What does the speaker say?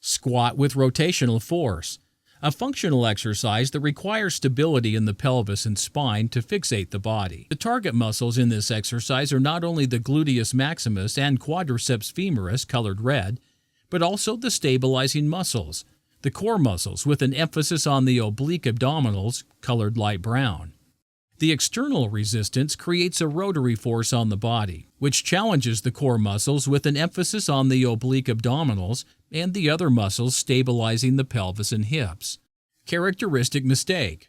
Squat with rotational force, a functional exercise that requires stability in the pelvis and spine to fixate the body. The target muscles in this exercise are not only the gluteus maximus and quadriceps femoris, colored red, but also the stabilizing muscles, the core muscles with an emphasis on the oblique abdominals, colored light brown. The external resistance creates a rotary force on the body, which challenges the core muscles with an emphasis on the oblique abdominals and the other muscles stabilizing the pelvis and hips. Characteristic mistake: